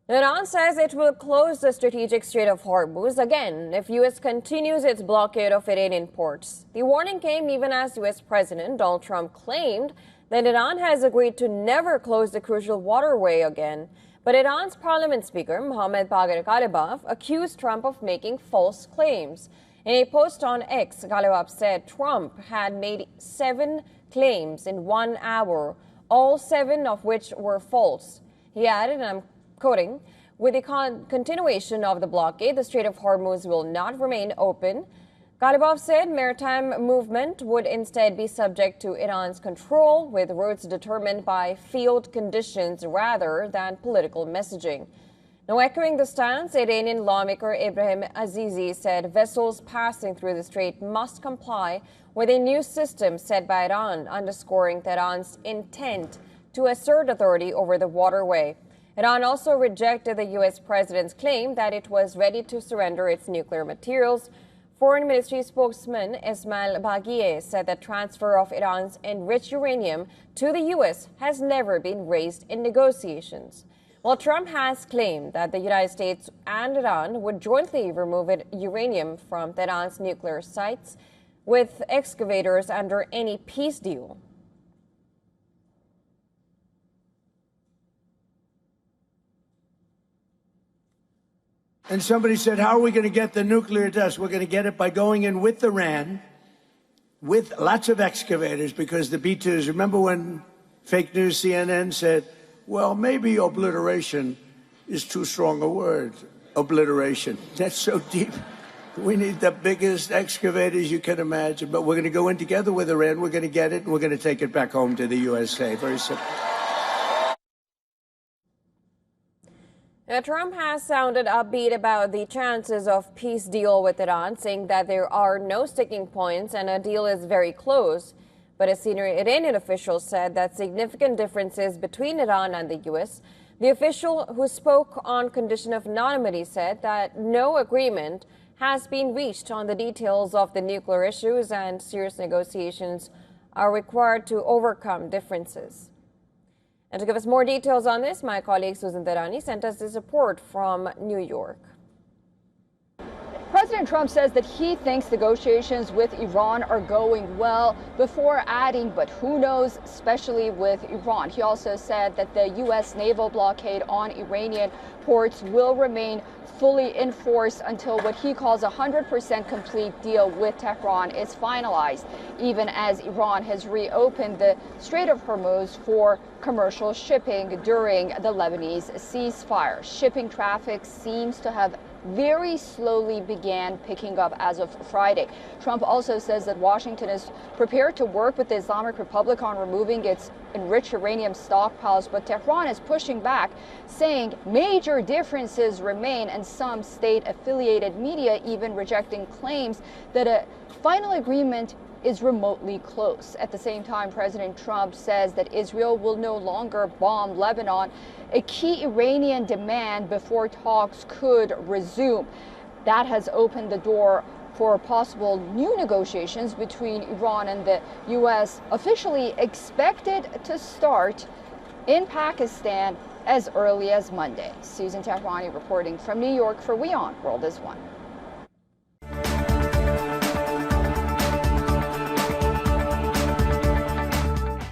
Iran says it will close the strategic Strait of Hormuz again if U.S. continues its blockade of Iranian ports. The warning came even as U.S. President Donald Trump claimed that Iran has agreed to never close the crucial waterway again. But Iran's parliament speaker, Mohammad Bagher Ghalibaf, accused Trump of making false claims. In a post on X, Ghalibaf said Trump had made 7 claims in 1 hour, all 7 of which were false. He added, and I'm quoting, with the continuation of the blockade, the Strait of Hormuz will not remain open. Ghalibaf said maritime movement would instead be subject to Iran's control, with routes determined by field conditions rather than political messaging. Now, echoing the stance, Iranian lawmaker Ibrahim Azizi said vessels passing through the strait must comply with a new system set by Iran, underscoring Tehran's intent to assert authority over the waterway. Iran also rejected the U.S. president's claim that it was ready to surrender its nuclear materials. Foreign Ministry spokesman Ismail Baghie said that transfer of Iran's enriched uranium to the U.S. has never been raised in negotiations. While Trump has claimed that the United States and Iran would jointly remove uranium from Tehran's nuclear sites with excavators under any peace deal. And somebody said, how are we going to get the nuclear dust? We're going to get it by going in with Iran, with lots of excavators, because the B-2s, remember when fake news CNN said, well, maybe obliteration is too strong a word, obliteration. That's so deep. We need the biggest excavators you can imagine, but we're going to go in together with Iran, we're going to get it, and we're going to take it back home to the USA. Very simple. Now, Trump has sounded upbeat about the chances of peace deal with Iran, saying that there are no sticking points and a deal is very close. But a senior Iranian official said that significant differences between Iran and the U.S. The official, who spoke on condition of anonymity, said that no agreement has been reached on the details of the nuclear issues and serious negotiations are required to overcome differences. And to give us more details on this, my colleague Susan Derani sent us this report from New York. President Trump says that he thinks negotiations with Iran are going well, before adding, but who knows, especially with Iran. He also said that the U.S. naval blockade on Iranian ports will remain fully enforced until what he calls a 100% complete deal with Tehran is finalized, even as Iran has reopened the Strait of Hormuz for commercial shipping during the Lebanese ceasefire. Shipping traffic seems to have very slowly began picking up as of Friday. Trump also says that Washington is prepared to work with the Islamic Republic on removing its enriched uranium stockpiles, but Tehran is pushing back, saying major differences remain, and some state-affiliated media even rejecting claims that a final agreement is remotely close. At the same time, President Trump says that Israel will no longer bomb Lebanon, a key Iranian demand before talks could resume. That has opened the door for possible new negotiations between Iran and the U.S., officially expected to start in Pakistan as early as Monday. Susan Tehrani reporting from New York for WION World is One.